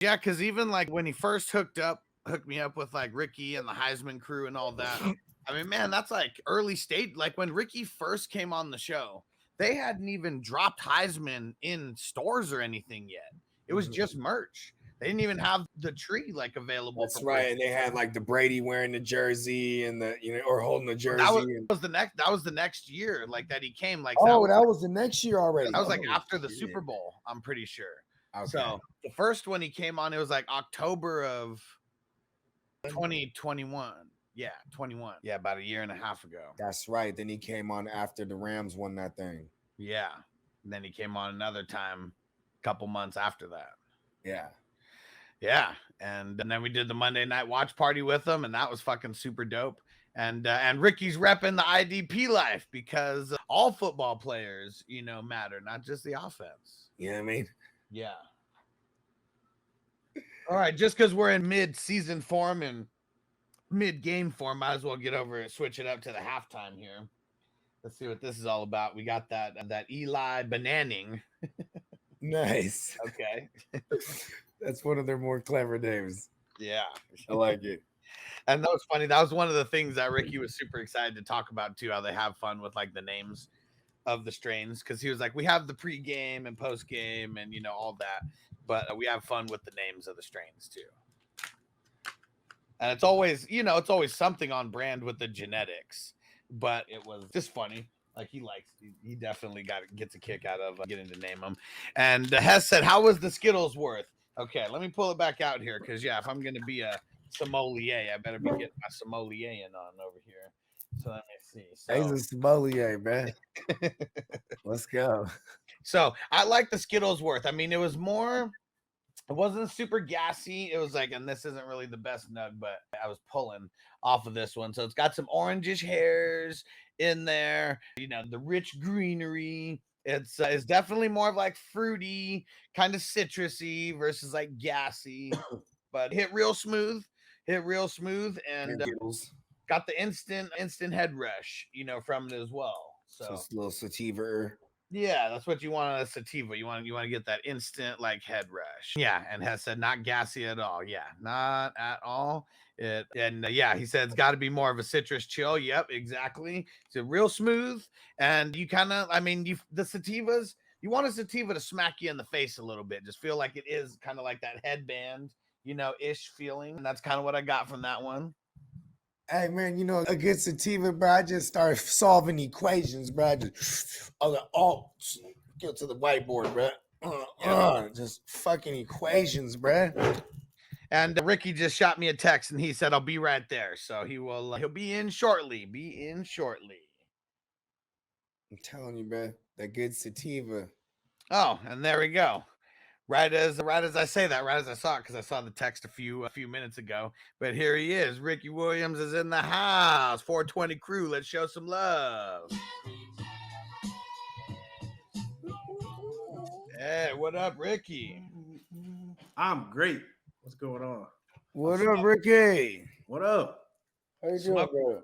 Yeah, because even like when he first hooked me up with like Ricky and the Heisman crew and all that. I mean, man, that's like early stage. Like when Ricky first came on the show, they hadn't even dropped Heisman in stores or anything yet. It was just merch. They didn't even have the tree like available That's for right. purchase. And they had like the Brady wearing the jersey and the or holding the That jersey. was the next year like that he came. Like that was the next year already. that was like after the Super Bowl, I'm pretty sure. Okay. So the first one he came on, it was like October of 2021. Yeah, 21. Yeah, about a year and a half ago. That's right. Then he came on after the Rams won that thing. Yeah. And then he came on another time a couple months after that. Yeah. Yeah. And then we did the Monday night watch party with him, and that was fucking super dope. And Ricky's repping the IDP life because all football players, matter, not just the offense. You know what I mean? Yeah. All right, just because we're in mid-season form and mid-game form, might as well get over and switch it up to the halftime here. Let's see what this is all about. We got that Eli Bananing. Nice. Okay. That's one of their more clever names. Yeah. I like it. And that was funny. That was one of the things that Ricky was super excited to talk about too, how they have fun with like the names of the strains. Because he was like, we have the pre-game and post-game and, all that. But we have fun with the names of the strains too. And it's always something on brand with the genetics. But it was just funny. Like he definitely gets a kick out of getting to name them. And Hess said, how was the Skittles worth? Okay, let me pull it back out here. Because, if I'm going to be a sommelier, I better be getting my sommelier in on over here. So let me see. He's a sommelier, man. Let's go. So I like the Skittles worth. I mean, it wasn't super gassy. It was like, and this isn't really the best nug, but I was pulling off of this one. So it's got some orangish hairs in there, the rich greenery. It's definitely more of like fruity, kind of citrusy versus like gassy, but hit real smooth, and got the instant head rush, from it as well. So it's a little sativa. Yeah, that's what you want on a sativa. You want to get that instant like head rush. Yeah, and has said not gassy at all. Yeah, not at all. He said it's got to be more of a citrus chill. Yep, exactly. It's real smooth, and you kind of, the sativas. You want a sativa to smack you in the face a little bit. Just feel like it is kind of like that headband, ish feeling. And that's kind of what I got from that one. Hey man, a good sativa, bro. I just start solving equations, bro. Go to the whiteboard, bro. Just fucking equations, bro. And Ricky just shot me a text, and he said I'll be right there. So he'll be in shortly. I'm telling you, bro. That good sativa. Oh, and there we go. Right as I say that, right as I saw it, because I saw the text a few minutes ago. But here he is. Ricky Williams is in the house. 420 crew. Let's show some love. Hey, what up, Ricky? I'm great. What's going on? What up, Ricky? What up? How you doing, bro?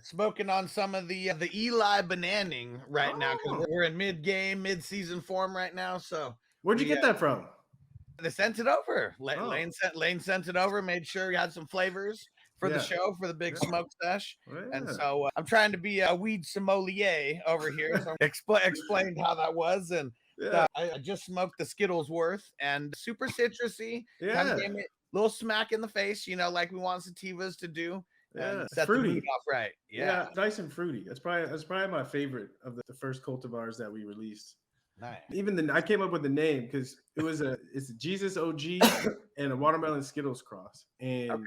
Smoking on some of the Eli Bananing right now, because we're in mid-season form right now. So where'd you get that from? They sent it over. Lane sent it over. Made sure we had some flavors for the show, for the big smoke sesh. And so I'm trying to be a weed sommelier over here. So explained how that was, and I just smoked the Skittles worth, and super citrusy. Kind of gave me a little smack in the face, like we want sativas to do. Yeah, set fruity. the mood off right. Yeah, nice and fruity. That's probably my favorite of the first cultivars that we released. Nice. Even I came up with the name because it's a Jesus OG and a watermelon Skittles cross, and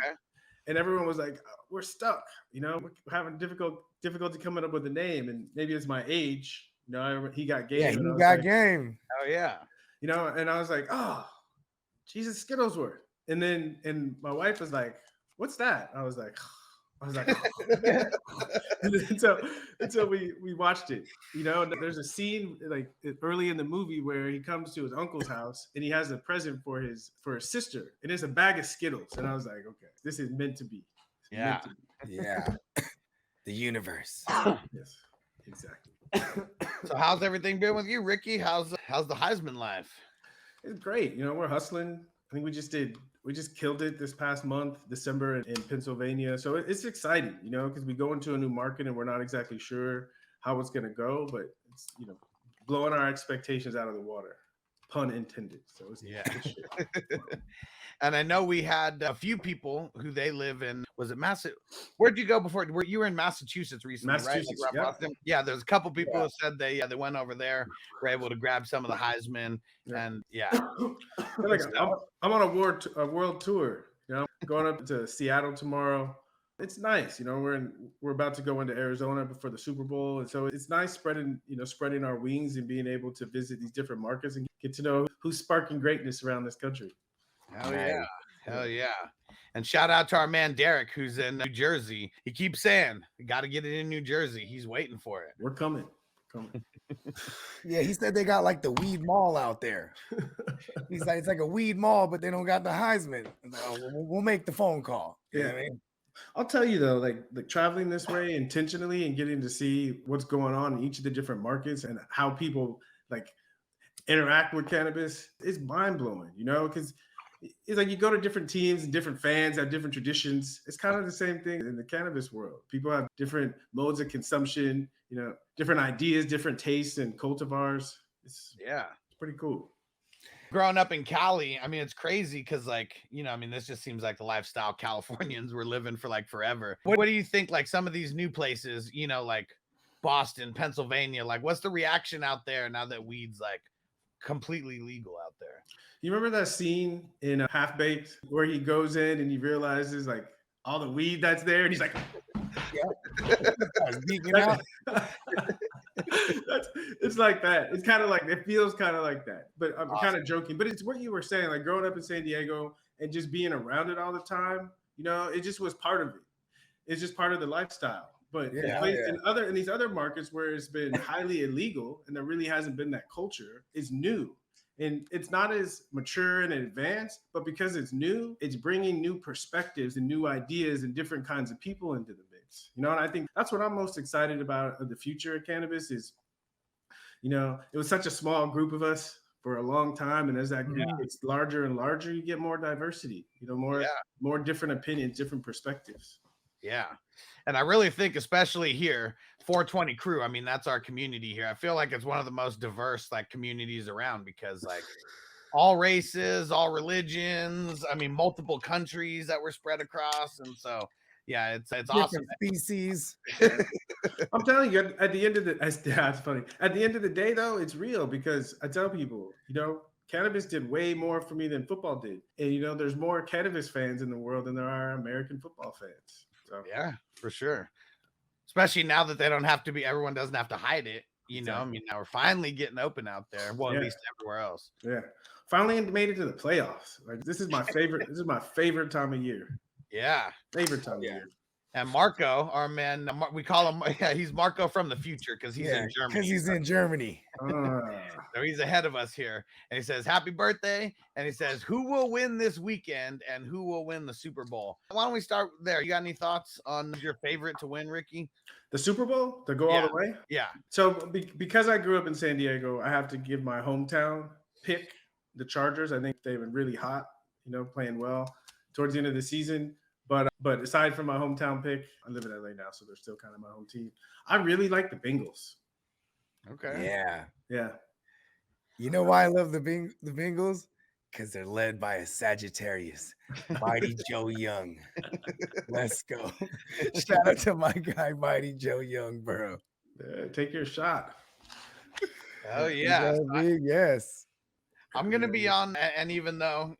everyone was like, "We're stuck, we're having difficulty coming up with a name, and maybe it's my age." He got game. Yeah, he got game. Oh yeah. And I was like, "Oh, Jesus Skittlesworth," and my wife was like, "What's that?" I was like. until we watched it, there's a scene like early in the movie where he comes to his uncle's house and he has a present for his sister, and it's a bag of Skittles, and I was like, okay, this is meant to be. Yeah. The universe. Yes, exactly. So how's everything been with you, Ricky? How's the Heisman life? It's great. We're hustling. think we just killed it this past month, December in Pennsylvania. So it's exciting, you know, because we go into a new market and we're not exactly sure how it's going to go, but it's, you know, blowing our expectations out of the water, pun intended. So it's good shit. And I know we had a few people who they live in, was it where'd you go before? You were in Massachusetts recently, Massachusetts, right? Yeah, there's a couple people who said they went over there, were able to grab some of the HIGHSMAN, and like I'm on a world tour, you know, going up to Seattle tomorrow. It's nice, you know, we're about to go into Arizona before the Super Bowl, and so it's nice spreading our wings and being able to visit these different markets and get to know who's sparking greatness around this country. Hell yeah. And shout out to our man Derek, who's in New Jersey. He keeps saying, got to get it in New Jersey. He's waiting for it. We're coming. Yeah, he said they got like the weed mall out there. He's like, it's like a weed mall, but they don't got the HIGHSMAN. Like, oh, we'll make the phone call. You know what I mean? I'll tell you though, like traveling this way intentionally and getting to see what's going on in each of the different markets and how people like interact with cannabis is mind blowing, you know, because it's like you go to different teams and different fans have different traditions. It's kind of the same thing in the cannabis world. People have different modes of consumption, you know, different ideas, different tastes and cultivars. It's pretty cool. Growing up in Cali, I mean, it's crazy because, like, you know, I mean, this just seems like the lifestyle Californians were living for like forever. What do you think, like some of these new places, you know, like Boston, Pennsylvania, like what's the reaction out there now that weed's like completely legal out there? You remember that scene in Half Baked where he goes in and he realizes like all the weed that's there and he's like, it's like that. It's kind of like, it feels kind of like that, but I'm kind of joking, but it's what you were saying, like growing up in San Diego and just being around it all the time, you know, it just was part of it. It's just part of the lifestyle. But in these other markets where it's been highly illegal and there really hasn't been that culture, it's new. And it's not as mature and advanced, but because it's new, it's bringing new perspectives and new ideas and different kinds of people into the mix. You know, and I think that's what I'm most excited about of the future of cannabis is, you know, it was such a small group of us for a long time. And as that group gets larger and larger, you get more diversity, you know, more different opinions, different perspectives. Yeah. And I really think, especially here, 420 crew, I mean, that's our community here. I feel like it's one of the most diverse like communities around because like all races, all religions, I mean, multiple countries that were spread across. And so, yeah, it's awesome. Species. I'm telling you, at the end of it's funny. At the end of the day, though, it's real because I tell people, you know, cannabis did way more for me than football did. And, you know, there's more cannabis fans in the world than there are American football fans. So. Yeah, for sure. Especially now that they don't have to be, everyone doesn't have to hide it. You know, I mean, now we're finally getting open out there. Well, at least everywhere else. Yeah. Finally made it to the playoffs. Like this is my favorite. This is my favorite time of year. Yeah. Favorite time of year. And Marco, our man, we call him, he's Marco from the future because he's in Germany. Because he's in Germany. So he's ahead of us here. And he says, happy birthday. And he says, who will win this weekend and who will win the Super Bowl? Why don't we start there? You got any thoughts on your favorite to win, Ricky? The Super Bowl? To go all the way? Yeah. So because I grew up in San Diego, I have to give my hometown pick, the Chargers. I think they've been really hot, you know, playing well towards the end of the season. But aside from my hometown pick, I live in LA now, so they're still kind of my home team. I really like the Bengals. Okay. Yeah. You know why I love the Bengals? Because they're led by a Sagittarius, Mighty Joe Young. Let's go. Shout out to my guy, Mighty Joe Young, bro. Take your shot. Oh, yeah. Yes. I'm going to be on, and even though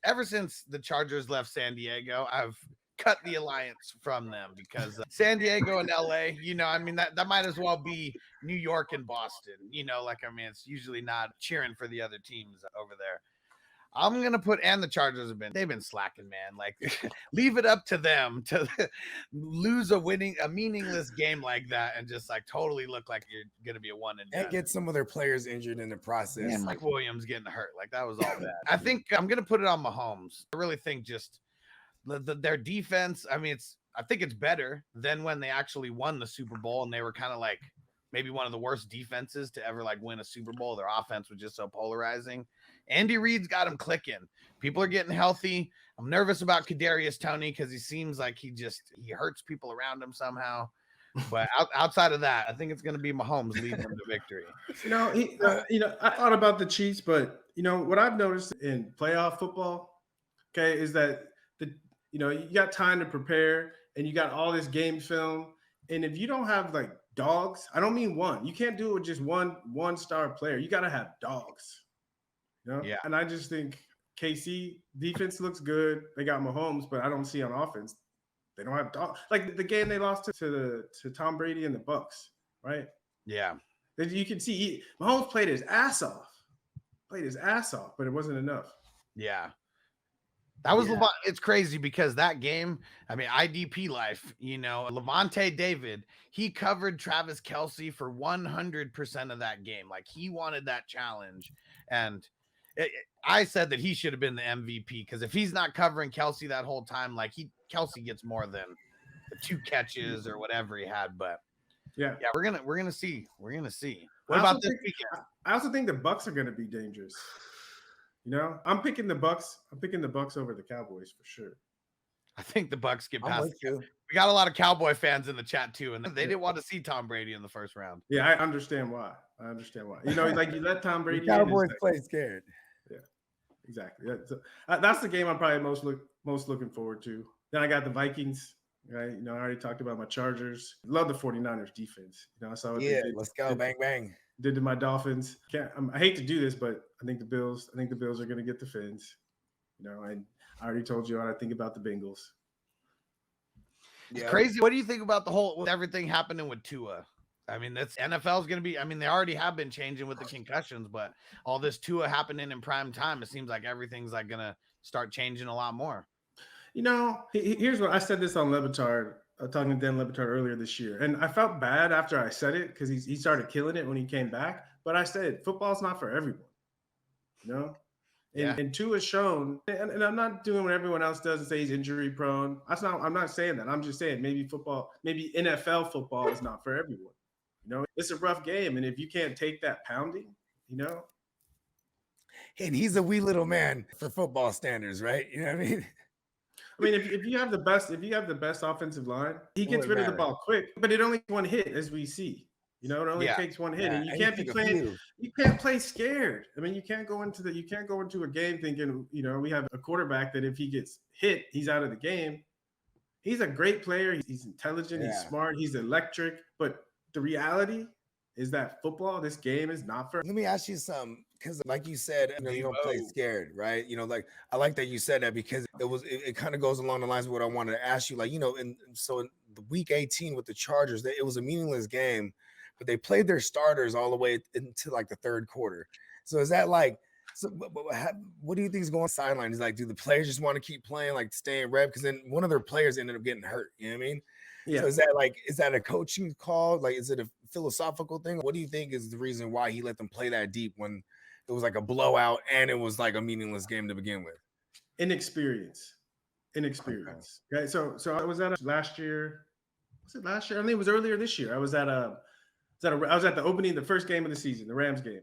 ever since the Chargers left San Diego, I've cut the alliance from them because San Diego and LA, you know, I mean, that might as well be New York and Boston, you know, like, I mean, it's usually not cheering for the other teams over there. I'm going to put, and the Chargers they've been slacking, man. Like, leave it up to them to lose a meaningless game like that and just like totally look like you're going to be a one and done. And get some of their players injured in the process. And Mike Williams getting hurt. Like, that was all bad. I think I'm going to put it on Mahomes. I really think just their defense, I mean, I think it's better than when they actually won the Super Bowl and they were kind of like maybe one of the worst defenses to ever like win a Super Bowl. Their offense was just so polarizing. Andy Reid's got him clicking. People are getting healthy. I'm nervous about Kadarius Toney because he seems like he hurts people around him somehow. But outside of that, I think it's going to be Mahomes leading them to victory. I thought about the Chiefs, but what I've noticed in playoff football, okay, is that you got time to prepare and you got all this game film, and if you don't have like dogs, I don't mean one. You can't do it with just one star player. You got to have dogs. Yeah. And I just think KC defense looks good. They got Mahomes, but I don't see on offense. They don't have dogs. Like the game they lost to Tom Brady and the Bucks, right? Yeah. You can see Mahomes played his ass off, but it wasn't enough. Yeah. That was it's crazy because that game, I mean, IDP life, Levante David, he covered Travis Kelce for 100% of that game. Like he wanted that challenge. And I said that he should have been the MVP because if he's not covering Kelce that whole time, like Kelce gets more than the 2 catches or whatever he had. But yeah, we're gonna see. What about this weekend? I also think the Bucks are gonna be dangerous. I'm picking the Bucks. I'm picking the Bucks over the Cowboys for sure. I think the Bucks get past. We got a lot of Cowboy fans in the chat too, and they didn't want to see Tom Brady in the first round. Yeah, I understand why. Like you let Tom Brady. The Cowboys play scared. Yeah, exactly. That's the game I'm probably most looking forward to. Then I got the Vikings. Right, I already talked about my Chargers. Love the 49ers defense. I saw what they did. Let's go, bang bang. Did to my Dolphins. I hate to do this, but I think the Bills are going to get the Fins. I already told you what I think about the Bengals. It's crazy. What do you think about with everything happening with Tua? I mean, that's NFL's going to be. I mean, they already have been changing with the concussions, but all this Tua happening in prime time, it seems like everything's like going to start changing a lot more. Here's what I said this on Levitard, talking to Dan Levitard earlier this year. And I felt bad after I said it because he started killing it when he came back. But I said, football's not for everyone, And Tua has shown, and I'm not doing what everyone else does and say he's injury prone. I'm not saying that. I'm just saying maybe NFL football is not for everyone. It's a rough game. And if you can't take that pounding, And he's a wee little man for football standards, right? You know what I mean? If you have the best offensive line, he gets rid of the ball quick, but it only takes one hit, as we see. It only takes one hit, and you can't be playing. You can't play scared. You can't go into a game thinking, we have a quarterback that if he gets hit, he's out of the game. He's a great player. He's intelligent. He's smart. He's electric. But the reality is that this game is not for. Let me ask you something, because like you said, you don't play scared, right? Like I like that you said that because it kind of goes along the lines of what I wanted to ask you. Like, so in the week 18 with the Chargers, it was a meaningless game, but they played their starters all the way into like the third quarter. So is that like, what do you think is going on the sideline? Is like, do the players just want to keep playing, like stay in rep? Because then one of their players ended up getting hurt. You know what I mean? Yeah. So is that a coaching call? Like, is it a philosophical thing? What do you think is the reason why he let them play that deep when it was like a blowout and it was like a meaningless game to begin with? Inexperience. Okay. So I was at last year. Was it last year? I think it was earlier this year. I was at the opening, the first game of the season, the Rams game.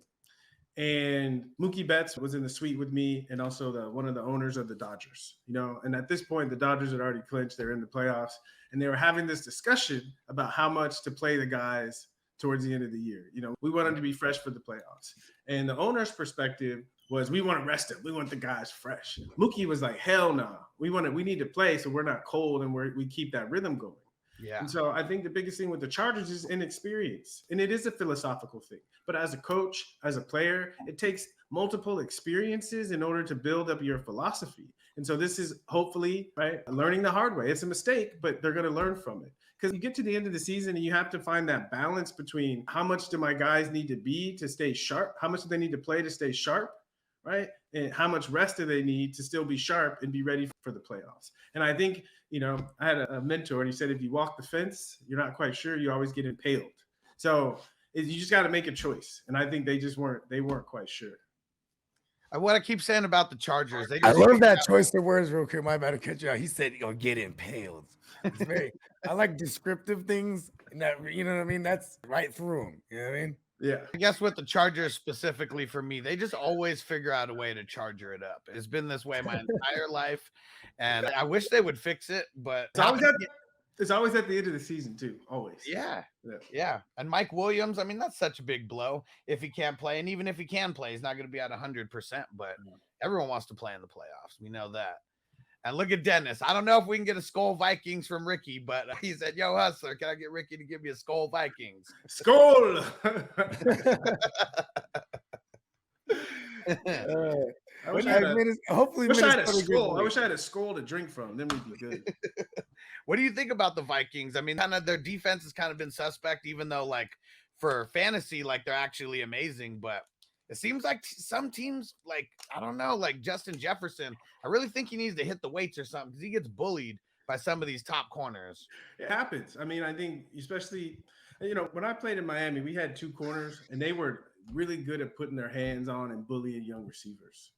And Mookie Betts was in the suite with me and also one of the owners of the Dodgers, and at this point, the Dodgers had already clinched. They're in the playoffs, and they were having this discussion about how much to play the guys towards the end of the year. We want them to be fresh for the playoffs. And the owner's perspective was, we want to rest them. We want the guys fresh. Mookie was like, hell no. We need to play so we're not cold and we keep that rhythm going. Yeah. And so I think the biggest thing with the Chargers is inexperience. And it is a philosophical thing. But as a coach, as a player, it takes multiple experiences in order to build up your philosophy. And so this is hopefully, right, learning the hard way. It's a mistake, but they're going to learn from it. Because you get to the end of the season and you have to find that balance between how much do my guys need to be to stay sharp? How much do they need to play to stay sharp? Right? And how much rest do they need to still be sharp and be ready for the playoffs? And I think, I had a mentor and he said, if you walk the fence, you're not quite sure, you always get impaled. So you just got to make a choice. And I think they weren't quite sure. What I keep saying about the Chargers. I love that choice of words real quick. My bad to cut you out. He said, you'll get impaled. It's I like descriptive things. And that, you know what I mean? That's right through them. You know what I mean? Yeah. I guess with the Chargers specifically for me, they just always figure out a way to charger it up. It's been this way my entire life, and I wish they would fix it, but it's always at the end of the season too. Always. Yeah. And Mike Williams, I mean, that's such a big blow if he can't play, and even if he can play, he's not going to be at 100%. But everyone wants to play in the playoffs. We know that. And look at Dennis. I don't know if we can get a Skull Vikings from Ricky, but he said, "Yo, Hustler, can I get Ricky to give me a Skull Vikings?" Skull. I wish I had a skull to drink from. Then we'd be good. What do you think about the Vikings? I mean, kind of their defense has kind of been suspect, even though like for fantasy, like they're actually amazing. But it seems like some teams, like, I don't know, like Justin Jefferson, I really think he needs to hit the weights or something because he gets bullied by some of these top corners. It happens. I mean, I think especially, when I played in Miami, we had 2 corners and they were really good at putting their hands on and bullying young receivers,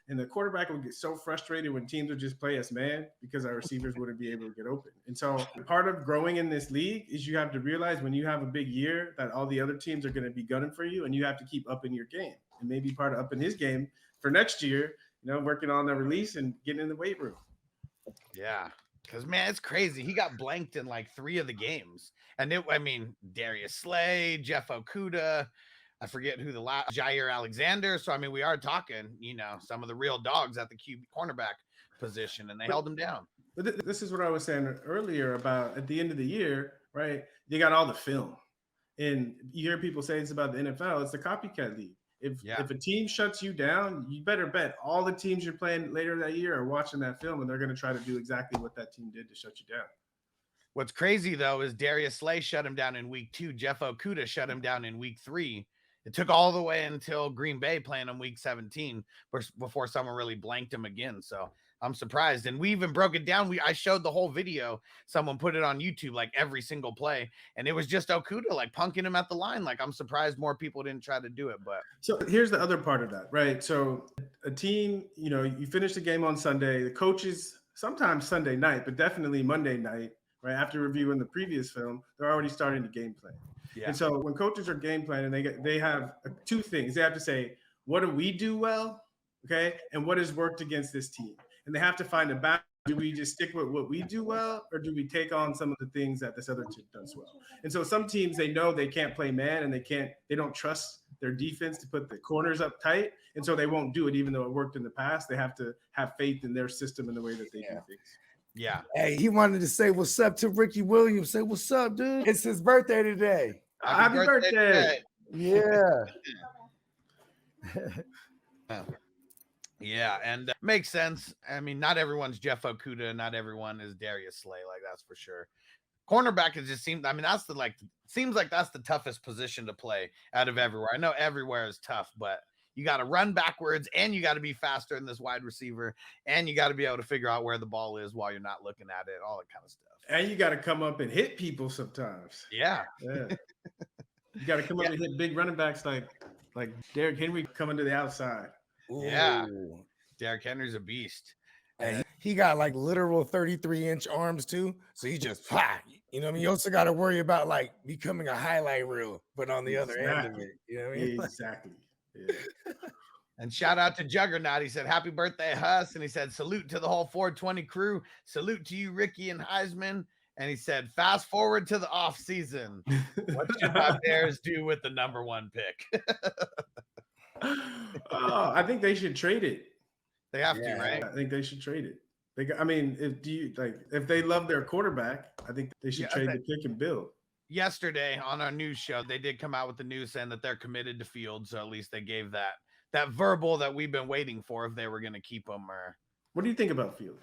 and the quarterback would get so frustrated when teams would just play us man because our receivers wouldn't be able to get open. And so part of growing in this league is you have to realize when you have a big year that all the other teams are going to be gunning for you and you have to keep upping your game. And maybe part of upping his game for next year, working on the release and getting in the weight room. Yeah. Because, man, it's crazy. He got blanked in like 3 of the games. And Darius Slay, Jeff Okudah, I forget who Jair Alexander. So, I mean, we are talking, some of the real dogs at the cornerback position, and they held him down. But this is what I was saying earlier about at the end of the year, right? You got all the film. And you hear people say it's about the NFL. It's the copycat league. If a team shuts you down, you better bet all the teams you're playing later that year are watching that film, and they're going to try to do exactly what that team did to shut you down. What's crazy, though, is Darius Slay shut him down in week 2. Jeff Okudah shut him down in week 3. It took all the way until Green Bay playing him week 17 before someone really blanked him again. So I'm surprised. And we even broke it down. I showed the whole video. Someone put it on YouTube, like every single play. And it was just Okudah, like punking him at the line. Like, I'm surprised more people didn't try to do it. But so here's the other part of that, right? So a team, you finish the game on Sunday. The coaches, sometimes Sunday night, but definitely Monday night, right? After reviewing the previous film, they're already starting the game plan. Yeah. And so when coaches are game planning, they have 2 things. They have to say, what do we do well? Okay. And what has worked against this team? And they have to find a balance. Do we just stick with what we do well, or do we take on some of the things that this other team does well? And so some teams, they know they can't play man, and they don't trust their defense to put the corners up tight. And so they won't do it, even though it worked in the past. They have to have faith in their system and the way that they do things. Yeah. Hey, he wanted to say what's up to Ricky Williams. Say what's up, dude. It's his birthday today. Happy birthday. Yeah. Yeah, and makes sense. I mean, not everyone's Jeff Okudah, not everyone is Darius Slay, like that's for sure. Cornerback seems like that's the toughest position to play out of everywhere. I know everywhere is tough, but you got to run backwards, and you got to be faster than this wide receiver, and you got to be able to figure out where the ball is while you're not looking at it, all that kind of stuff. And you got to come up and hit people sometimes. Yeah. You got to come up and hit big running backs like Derrick Henry coming to the outside. Ooh. Yeah. Derrick Henry's a beast. And he got like literal 33-inch arms too. So he just, you know what I mean? You also got to worry about like becoming a highlight reel, but on the other end of it. You know what I mean? Exactly. Yeah. And shout out to Juggernaut. He said, happy birthday, Huss. And he said, salute to the whole 420 crew. Salute to you, Ricky and HIGHSMAN. And he said, fast forward to the off season. What should my Bears do with the number 1 pick? I think they should trade it. They have to, right? I think they should trade it. If they love their quarterback, I think they should trade the pick and build. Yesterday on our news show, they did come out with the news saying that they're committed to Fields. So at least they gave that verbal that we've been waiting for if they were going to keep him. What do you think about Fields?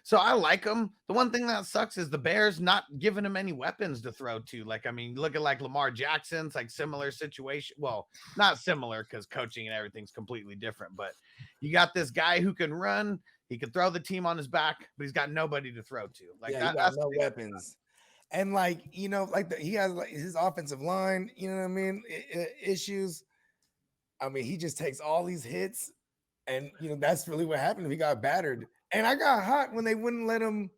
So I like him. The one thing that sucks is the Bears not giving him any weapons to throw to. Like, I mean, look at like Lamar Jackson's like similar situation. Well, not similar because coaching and everything's completely different. But you got this guy who can run. He can throw the team on his back, but he's got nobody to throw to. Like that's no weapons. And like, he has like his offensive line, you know what I mean? Issues. I mean, he just takes all these hits, and that's really what happened. He got battered. And I got hot when they wouldn't let him.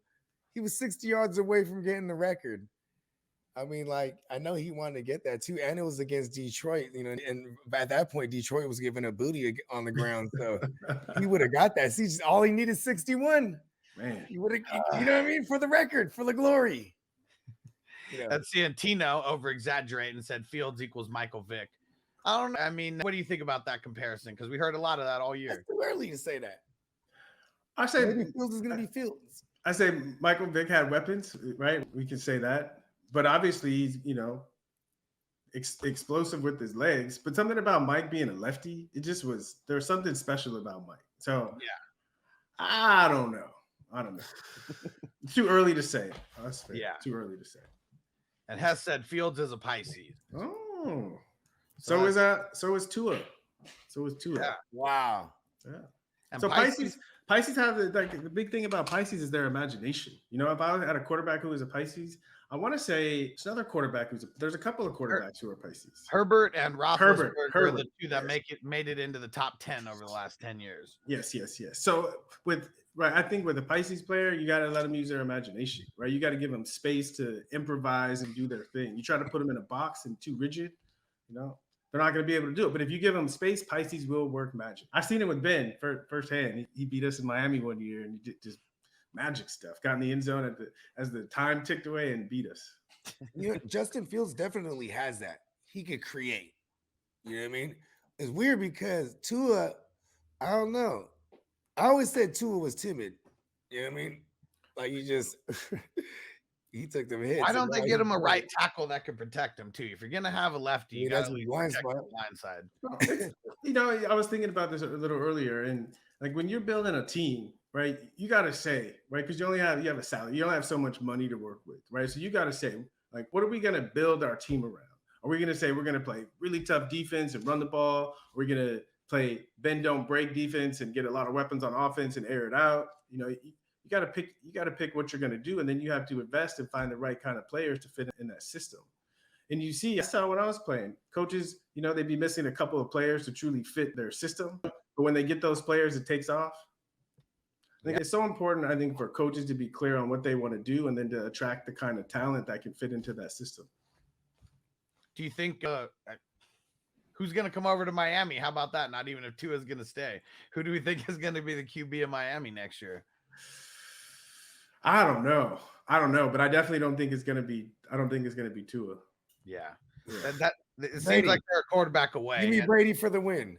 He was 60 yards away from getting the record. I mean, like, I know he wanted to get that too, and it was against Detroit, you know, and at that point, Detroit was giving a booty on the ground, so he would have got that. See, all he needed 61. Man, He would have, you know what I mean? For the record, for the glory. You know. That's Santino over exaggerating and said Fields equals Michael Vick. I don't know. I mean, what do you think about that comparison? Because we heard a lot of that all year. It's too early to say that. I say maybe Fields is going to be Fields. I say Michael Vick had weapons, right? We can say that. But obviously, he's, you know, explosive with his legs. But something about Mike being a lefty, it just was, there was something special about Mike. So, yeah, I don't know. Too early to say. Yeah. Too early to say. And Hess said Fields is a Pisces. Oh. So is Tua. Yeah. Wow. Yeah. And so Pisces have the big thing about Pisces is their imagination. You know, if I had a quarterback who was a Pisces, I want to say it's another quarterback there's a couple of quarterbacks who are Pisces. Herbert and Roethlisberger are the two that made it into the top 10 over the last 10 years. Yes. So I think with a Pisces player, you got to let them use their imagination, right? You got to give them space to improvise and do their thing. You try to put them in a box and too rigid, you know, they're not going to be able to do it. But if you give them space, Pisces will work magic. I've seen it with Ben firsthand. He beat us in Miami one year and he did just magic stuff. Got in the end zone as the time ticked away and beat us. You know, Justin Fields definitely has that. He could create. You know what I mean? It's weird because Tua, I don't know. I always said Tua was timid. You know what I mean? Like he just he took them hits. Why don't they get him a right tackle that can protect him too? If you're gonna have a lefty, you gotta protect the blind side. You know, I was thinking about this a little earlier, and like when you're building a team, right? You got to say, right? Because you have a salary. You don't have so much money to work with, right? So you got to say, like, what are we going to build our team around? Are we going to say we're going to play really tough defense and run the ball? Are we going to play bend don't break defense and get a lot of weapons on offense and air it out? You know, you got to pick. You got to pick what you're going to do, and then you have to invest and find the right kind of players to fit in that system. And you see, I saw when I was playing, coaches, you know, they'd be missing a couple of players to truly fit their system. But when they get those players, it takes off. I think it's so important, I think, for coaches to be clear on what they want to do and then to attract the kind of talent that can fit into that system. Do you think who's going to come over to Miami? How about that? Not even if Tua is going to stay. Who do we think is going to be the QB of Miami next year? I don't know, but I definitely don't think it's going to be. I don't think it's going to be Tua. Yeah. It seems like they're a quarterback away. Give me Brady for the win.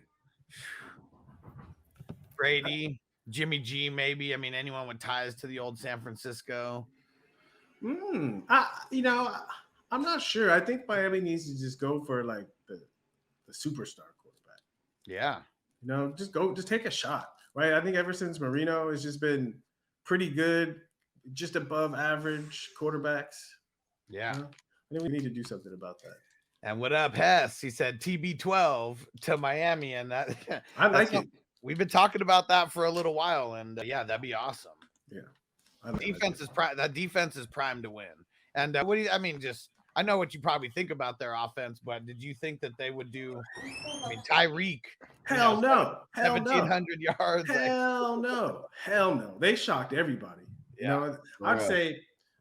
Brady, Jimmy G, maybe. I mean, anyone with ties to the old San Francisco. You know, I'm not sure. I think Miami needs to just go for like the superstar quarterback. Yeah. You know, just take a shot, right? I think ever since Marino, it's just been pretty good, just above average quarterbacks. Yeah. You know? I think we need to do something about that. And what up, Hess? He said TB12 to Miami, and that I like it. We've been talking about that for a little while, and yeah, that'd be awesome. Yeah, that defense is primed to win. And what do you? I mean, I know what you probably think about their offense, but did you think that they would do? I mean, Tyreek. Hell no. 1,700 yards. Hell no. They shocked everybody. Yeah. You know, I'd say.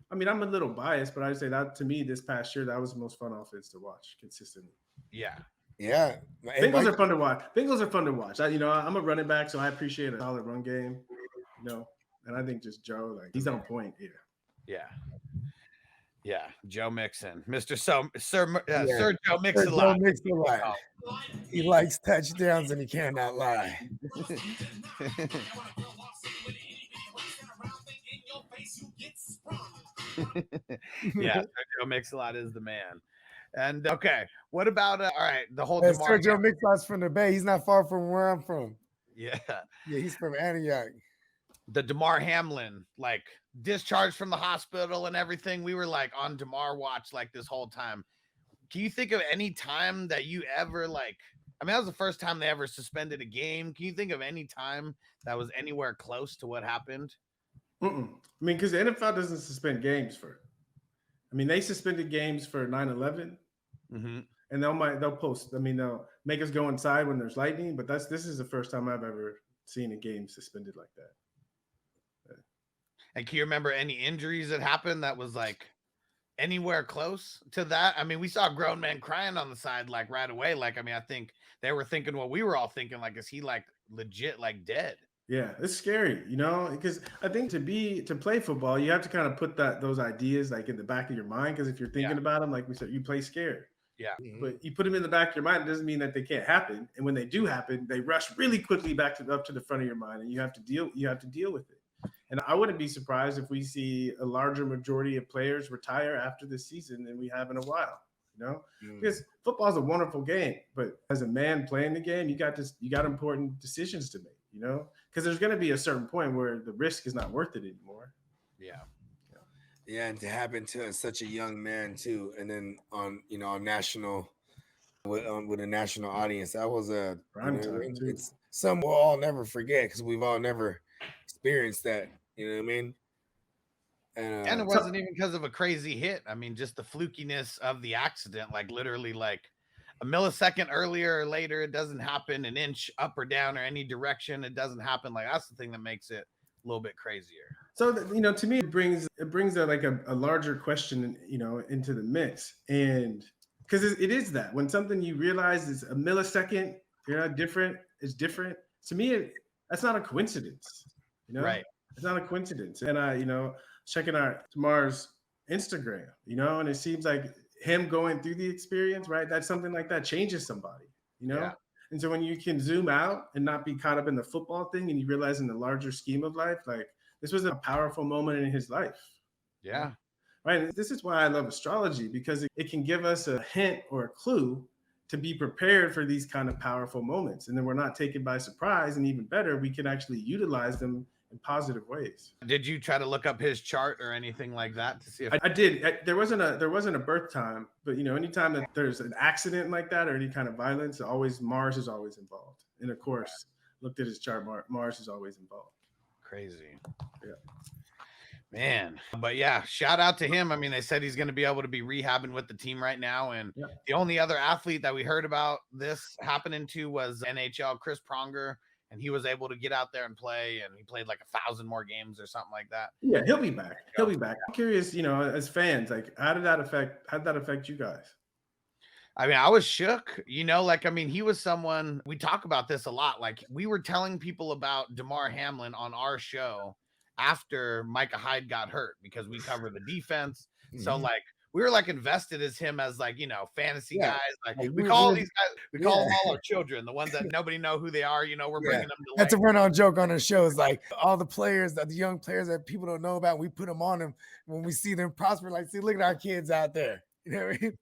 I mean, I'm a little biased, but I'd say that to me this past year, that was the most fun offense to watch consistently. Yeah. Yeah. Bengals are fun to watch. I'm a running back, so I appreciate a solid run game, you know, and I think just Joe, like he's on point here. Yeah. Joe Mixon, Sir Joe Mix-a-Lot. He likes touchdowns and he cannot lie. Yeah, Sergio Mix-a-Lot is the man. And okay, what about all right? The whole Sergio Mix-a-Lot's from the Bay. He's not far from where I'm from. Yeah, he's from Antioch. The DeMar Hamlin, like discharged from the hospital and everything. We were like on DeMar watch like this whole time. Can you think of any time that you ever like? I mean, that was the first time they ever suspended a game. Can you think of any time that was anywhere close to what happened? I mean, because the NFL doesn't suspend games they suspended games for 9/11, and they'll post. I mean, they'll make us go inside when there's lightning. But this is the first time I've ever seen a game suspended like that. And can you remember any injuries that happened that was like anywhere close to that. I mean, we saw grown men crying on the side like right away. Like, I mean, I think they were thinking what we were all thinking. Like, is he like legit like dead? Yeah, it's scary, because I think to play football, you have to kind of put those ideas like in the back of your mind. Because if you're thinking about them, like we said, you play scared. Yeah. But you put them in the back of your mind, it doesn't mean that they can't happen. And when they do happen, they rush really quickly up to the front of your mind, and you have to deal with it. And I wouldn't be surprised if we see a larger majority of players retire after this season than we have in a while. Because football is a wonderful game, but as a man playing the game, you got important decisions to make. Because there's going to be a certain point where the risk is not worth it anymore. Yeah, and to happen to such a young man too, and then on national with a national audience, that was a prime time too. It's something we'll all never forget because we've all never experienced that. You know what I mean? And it wasn't even because of a crazy hit. I mean, just the flukiness of the accident, like literally like a millisecond earlier or later, it doesn't happen. An inch up or down or any direction, it doesn't happen. Like that's the thing that makes it a little bit crazier. So to me, it brings a larger question, into the mix, and because it is that when something you realize is a millisecond, different is different. To me, that's not a coincidence. Right? It's not a coincidence. And I, checking out Tamar's Instagram, and it seems like him going through the experience, right? That's something like that changes somebody, Yeah. And so when you can zoom out and not be caught up in the football thing, and you realize in the larger scheme of life, like this was a powerful moment in his life. Yeah. Right. And this is why I love astrology, because it can give us a hint or a clue to be prepared for these kind of powerful moments. And then we're not taken by surprise. And even better, we can actually utilize them in positive ways. Did you try to look up his chart or anything like that to see if I did? There wasn't a birth time, but anytime that there's an accident like that or any kind of violence, Mars is always involved. And of course, looked at his chart, Mars is always involved. Crazy. Yeah. Man. But yeah, shout out to him. I mean, they said he's going to be able to be rehabbing with the team right now. And the only other athlete that we heard about this happening to was NHL Chris Pronger. And he was able to get out there and play, and he played like 1,000 more games or something like that. Yeah, he'll be back. He'll be back. I'm curious, as fans, like how did that affect you guys? I mean, I was shook, he was someone, we talk about this a lot. Like we were telling people about Damar Hamlin on our show after Micah Hyde got hurt because we cover the defense. So like, we were like invested as him as like, fantasy guys. Like we call these guys, we call them all our children, the ones that nobody know who they are. We're bringing them to That's a run-on joke on the show. Is like all the players, the young players that people don't know about, we put them on them when we see them prosper. Like, see, look at our kids out there. You know what I mean?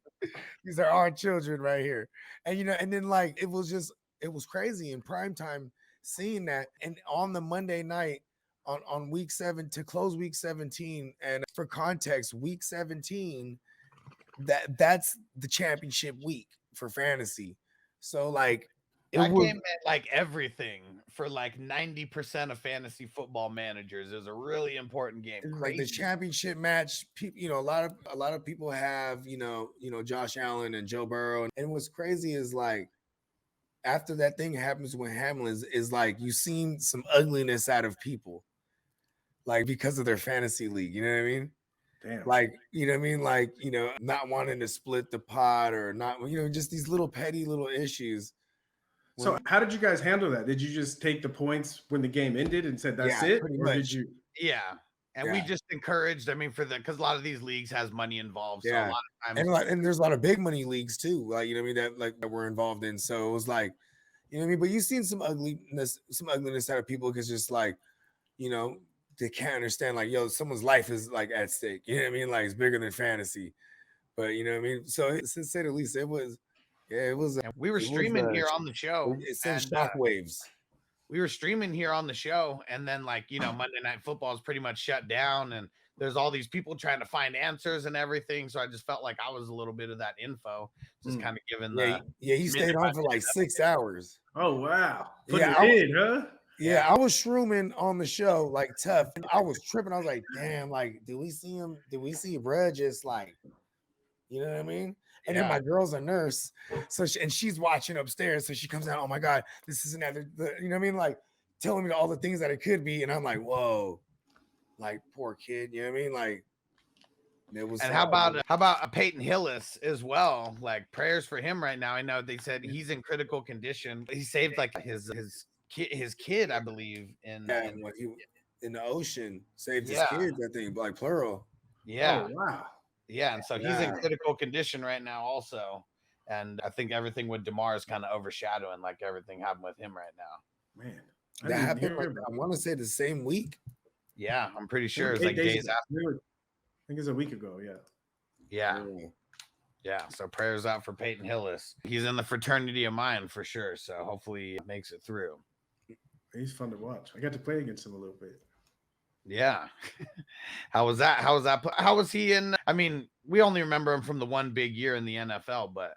These are our children right here. And, and then like, it was crazy in prime time seeing that. And on the Monday night on week 7 to close week 17. And for context, week 17, that's the championship week for fantasy. So like, that game meant like everything for like 90% of fantasy football managers. It was a really important game. Like the championship match, people, a lot of people have, Josh Allen and Joe Burrow. And what's crazy is like, after that thing happens with Hamlin is like, you've seen some ugliness out of people, like because of their fantasy league. You know what I mean? Damn. Like, you know what I mean? Like, not wanting to split the pot or not, just these little petty little issues. So how did you guys handle that? Did you just take the points when the game ended and said that's it? Pretty or much. Did you? Yeah. And we just encouraged, because a lot of these leagues has money involved. So a lot of times. And there's a lot of big money leagues too, like, that we're involved in. So it was like, but you've seen some ugliness out of people because just like, they can't understand, like, someone's life is like at stake. You know what I mean? Like it's bigger than fantasy. But you know what I mean? So to say the least, it was. Yeah, it was. We were streaming here on the show. It sent shockwaves. We were streaming here on the show, and then Monday Night Football is pretty much shut down, and there's all these people trying to find answers and everything. So I just felt like I was a little bit of that info, just kind of giving the. Yeah, you stayed on for like 6 hours. Oh wow! Yeah, I was shrooming on the show like tough. And I was tripping. I was like, damn, like, did we see him? Did we see Brad just like, you know what I mean? And then my girl's a nurse, so she's watching upstairs. So she comes out, oh my God, this is another, you know what I mean? Like telling me all the things that it could be. And I'm like, whoa, like poor kid, you know what I mean? Like, It was And sad, how about Peyton Hillis as well? Like prayers for him right now. I know they said he's in critical condition. He saved like his kid, I believe, when he in the ocean saved his yeah, kids, I think, like plural. yeah, Oh wow. yeah. And so he's in critical condition right now, also. And I think everything with DeMar is kind of overshadowing like everything happened with him right now. Man, That happened. Like, I want to say the same week. Yeah, I'm pretty sure it's like days after. I think it's a week ago. Yeah. Yeah. Yeah. So prayers out for Peyton Hillis. He's in the fraternity of mine for sure. So hopefully he makes it through. He's fun to watch. I got to play against him a little bit. Yeah. How was that? How was that? How was he in? I mean, we only remember him from the one big year in the NFL, but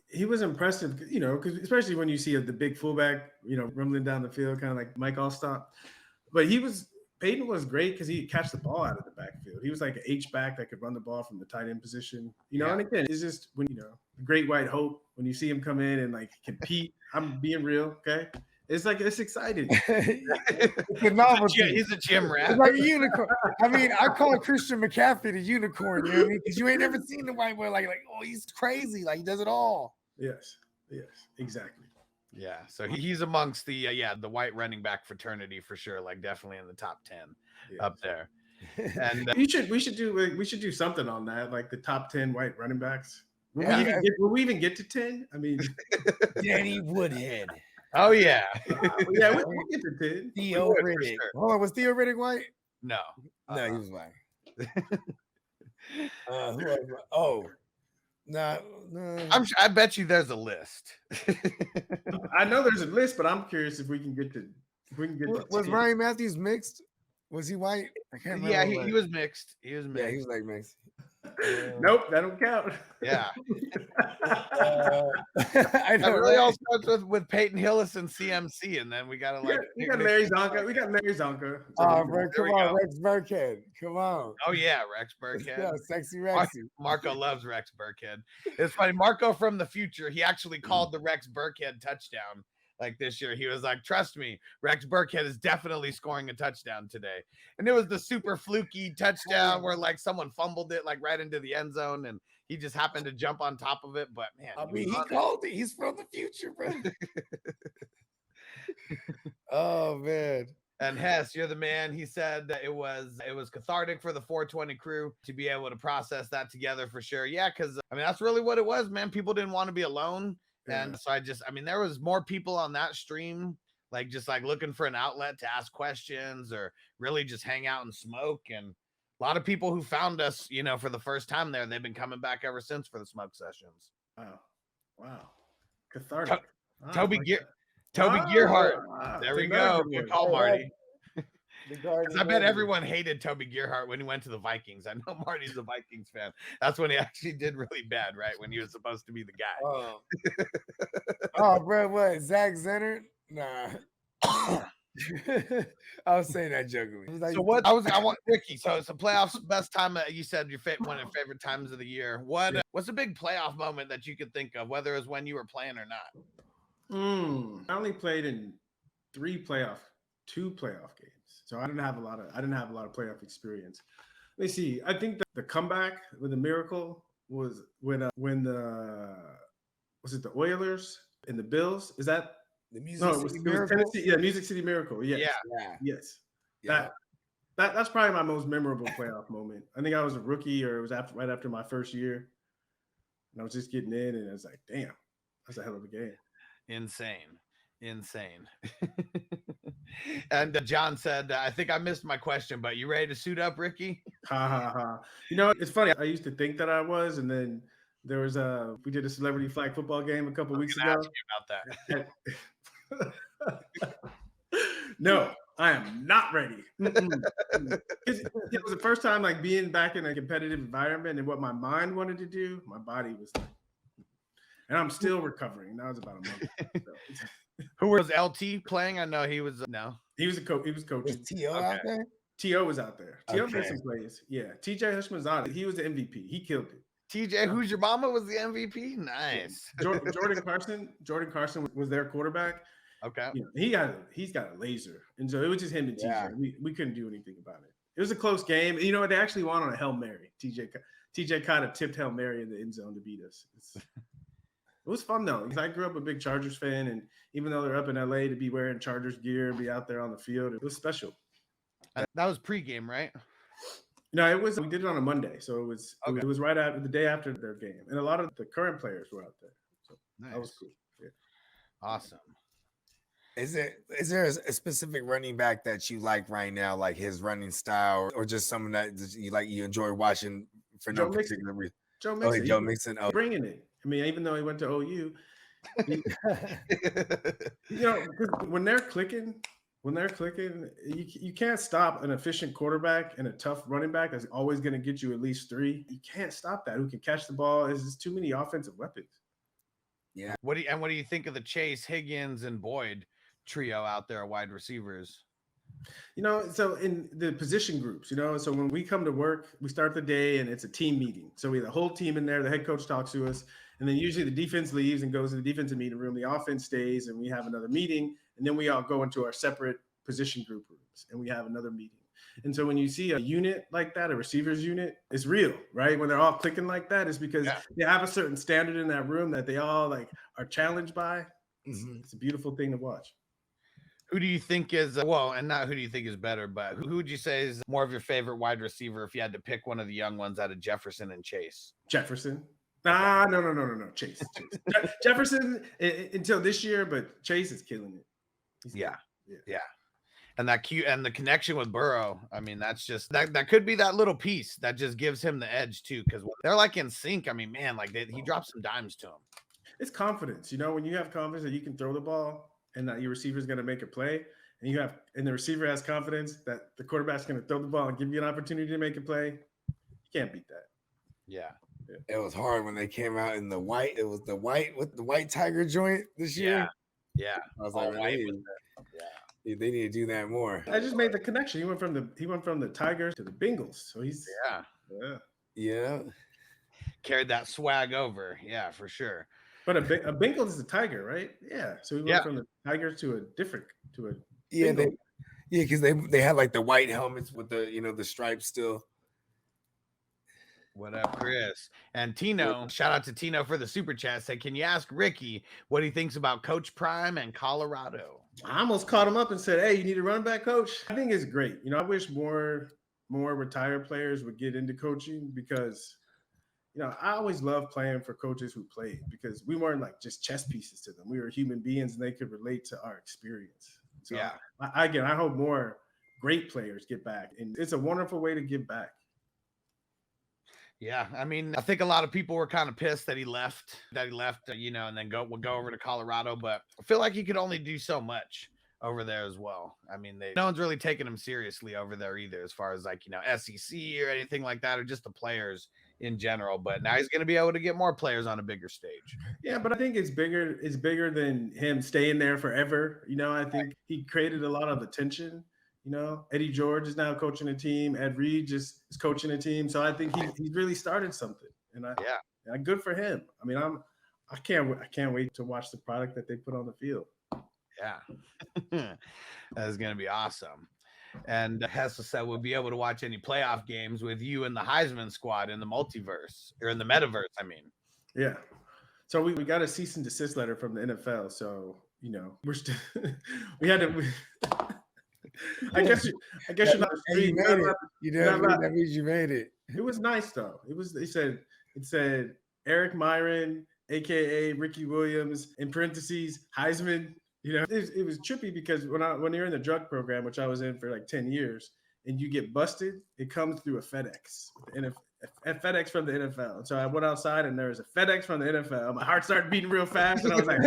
he was impressive, because especially when you see the big fullback, rumbling down the field, kind of like Mike Allstott. But Peyton was great because he catch the ball out of the backfield. He was like an H-back that could run the ball from the tight end position. And again, it's just when, the great white hope, when you see him come in and like compete, I'm being real, okay? It's exciting. It's a novelty. He's a gym rat. It's like a unicorn. I mean, I call Christian McCaffrey the unicorn, you know what I mean? Because you ain't never seen the white boy like, oh, he's crazy. Like, he does it all. Yes, exactly. Yeah, so he's amongst the white running back fraternity for sure, like definitely in the top 10 up there. And we should do something on that, like the top 10 white running backs. Will we even get to 10? I mean, Danny Woodhead. Oh yeah, we'll get to 10. Theo Riddick. Sure. Hold on, was Theo Riddick white? No, he was white. Who else? Oh. No. I bet you there's a list. I know there's a list, but I'm curious if we can get to. Was Ryan Matthews mixed? Was he white? I can't remember. Yeah, he was mixed. He was mixed. Yeah, he was like mixed. Nope, that don't count. Yeah. I know. It really all starts with Peyton Hillis and CMC, and then we got we got Larry Zonka. We got Larry Zonka. Oh, bro, come on, Rex Burkhead. Come on. Oh yeah, Rex Burkhead. Yeah, sexy Rexy. Marco loves Rex Burkhead. It's funny. Marco from the future, he actually called the Rex Burkhead touchdown. Like this year, he was like, trust me, Rex Burkhead is definitely scoring a touchdown today. And it was the super fluky touchdown where like someone fumbled it like right into the end zone and he just happened to jump on top of it. But man, I mean, he called it. He's from the future, bro. Oh man. And Hess, you're the man. He said that it was cathartic for the 420 crew to be able to process that together for sure. Yeah, because I mean that's really what it was, man. People didn't want to be alone. And so there was more people on that stream, like just like looking for an outlet to ask questions or really just hang out and smoke. And a lot of people who found us, for the first time there, they've been coming back ever since for the smoke sessions. Wow. Cathartic. Toby Gearhart. There we go. Good call, Marty. Because I bet everyone hated Toby Gearhart when he went to the Vikings. I know Marty's a Vikings fan. That's when he actually did really bad, right? When he was supposed to be the guy. Oh, bro, what? Zach Zenner? Nah. I was saying that jokingly. So what? I want Ricky. So it's the playoffs. Best time. You said one of your favorite times of the year. What's a big playoff moment that you could think of, whether it was when you were playing or not? I only played in 2 playoff games. So I didn't have a lot of playoff experience. Let me see. I think the comeback with the miracle was when was it the Oilers and the Bills? Is that the Music City Miracle? Tennessee, yeah, Music City Miracle. Yes. Yeah. Yes. Yeah. That's probably my most memorable playoff moment. I think I was a rookie, or it was right after my first year, and I was just getting in, and I was like, "Damn, that's a hell of a game." Insane. And John said, I think I missed my question, but you ready to suit up, Ricky? Ha ha ha. It's funny. I used to think that I was, and then there was we did a celebrity flag football game a couple weeks ago. Ask you about that. No, I am not ready. It was the first time like being back in a competitive environment, and what my mind wanted to do, my body was like, and I'm still recovering. That was about a month. So. Who was LT playing? I know he was. No, he was a coach. He was coaching. Was T.O. out there? T.O. was out there. T.O. made some plays. Yeah, T.J. Houshmandzadeh. He was the MVP. He killed it. TJ, who's your mama, was the MVP. Nice. Jordan Carson was their quarterback. Okay. He's got a laser, and so it was just him and TJ. We couldn't do anything about it. It was a close game. You know what? They actually won on a Hail Mary. TJ kind of tipped Hail Mary in the end zone to beat us. It was fun though, because I grew up a big Chargers fan, and even though they're up in LA, to be wearing Chargers gear and be out there on the field, it was special. That was pregame, right? No, it was. We did it on a Monday, so it was right after the day after their game, and a lot of the current players were out there. So nice. That was cool. Yeah. Awesome. Is there a specific running back that you like right now, like his running style, or just someone that you enjoy watching for no particular reason? Joe Mixon. Joe Mixon. Oh, bringing it. I mean, even though he went to OU, when they're clicking, you can't stop an efficient quarterback and a tough running back that's always going to get you at least 3. You can't stop that. Who can catch the ball? There's just too many offensive weapons. Yeah. What do you think of the Chase, Higgins, and Boyd trio out there, wide receivers? So in the position groups, so when we come to work, we start the day and it's a team meeting. So we have the whole team in there. The head coach talks to us, and then usually the defense leaves and goes to the defensive meeting room. The offense stays, and we have another meeting, and then we all go into our separate position group rooms, and we have another meeting. And so when you see a unit like that, a receivers unit, it's real, right? When they're all clicking like that, it's because they have a certain standard in that room that they all are challenged by. It's a beautiful thing to watch. Who do you think is and not who do you think is better, but who would you say is more of your favorite wide receiver if you had to pick one of the young ones out of Jefferson and Chase? Jefferson. No. Chase. Jefferson until this year, but Chase is killing it. Yeah. And the connection with Burrow, I mean, that's just that could be that little piece that just gives him the edge too, because they're like in sync. I mean, man, he dropped some dimes to him. It's confidence, when you have confidence that you can throw the ball and that your receiver is going to make a play, and the receiver has confidence that the quarterback's going to throw the ball and give you an opportunity to make a play. You can't beat that. Yeah. It was hard when they came out in the white. It was the white with the white tiger joint this year. Yeah. I was like, they need to do that more. I just made the connection. He went from the Tigers to the Bengals. So he's yeah. Carried that swag over. Yeah, for sure. But a Bengal is a tiger, right? Yeah. So he went from the Tigers to a because they had like the white helmets with the the stripes still. What up, Chris? And Tino, shout out to Tino for the super chat. Said, can you ask Ricky what he thinks about Coach Prime and Colorado? I almost caught him up and said, hey, you need a run back coach? I think it's great. I wish more retired players would get into coaching because I always loved playing for coaches who played because we weren't like just chess pieces to them. We were human beings and they could relate to our experience. So I hope more great players get back, and it's a wonderful way to give back. Yeah, I mean, I think a lot of people were kind of pissed that he left, and then would go over to Colorado, but I feel like he could only do so much over there as well. I mean, no one's really taking him seriously over there either, as far as SEC or anything like that, or just the players in general. But now he's going to be able to get more players on a bigger stage. Yeah, but I think it's bigger than him staying there forever. I think he created a lot of attention. Eddie George is now coaching a team. Ed Reed is coaching a team. So I think he really started something. And good for him. I mean, I can't wait to watch the product that they put on the field. Yeah, that is going to be awesome. And Hessa said we'll be able to watch any playoff games with you and the Heisman squad in the multiverse or in the metaverse. I mean, yeah. So we got a cease and desist letter from the NFL. So we're still we had to. I guess you're not. You made it. That means you made it. It was nice though. It said Eric Myron, aka Ricky Williams, in parentheses Heisman. It was trippy because when you're in the drug program, which I was in for like 10 years, and you get busted, it comes through a FedEx, a FedEx from the NFL. And so I went outside and there was a FedEx from the NFL. My heart started beating real fast, and I was like,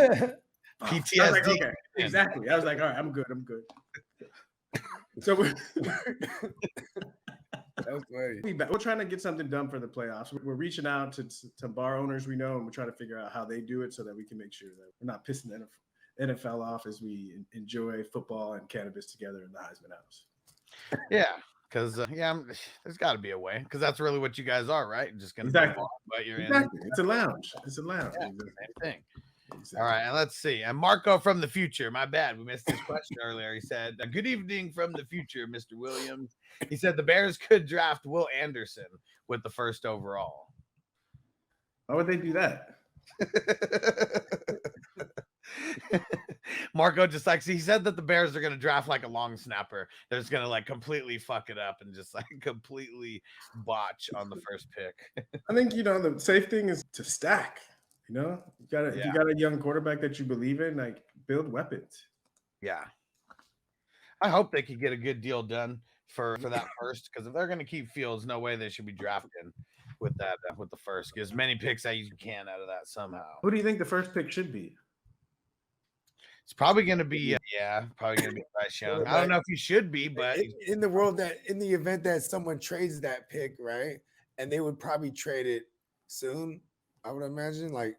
PTSD. I was like, okay, exactly. I was like, all right, I'm good. So that was funny. We're trying to get something done for the playoffs. We're reaching out to bar owners we know, and we're trying to figure out how they do it so that we can make sure that we're not pissing the NFL off as we enjoy football and cannabis together in the Heisman house. Yeah, because there's got to be a way, because that's really what you guys are, right? Just gonna exactly. But you're exactly. It's a lounge. Yeah, same thing. Exactly. All right, and let's see. And Marco from the future. My bad, we missed his question earlier. He said, "Good evening from the future, Mr. Williams." He said the Bears could draft Will Anderson with the first overall. Why would they do that? Marco just like he said that the Bears are going to draft like a long snapper. They're just going to like completely fuck it up and just like completely botch on the first pick. I think the safe thing is to stack. If you got a young quarterback that you believe in, like build weapons. Yeah, I hope they could get a good deal done for that first, because if they're going to keep Fields, no way they should be drafting with that with the first. Get as many picks as you can out of that somehow. Who do you think the first pick should be? It's probably going to be probably going to be Bryce Young. I don't know if he should be, but in the event that someone trades that pick, right, and they would probably trade it soon, I would imagine. Like,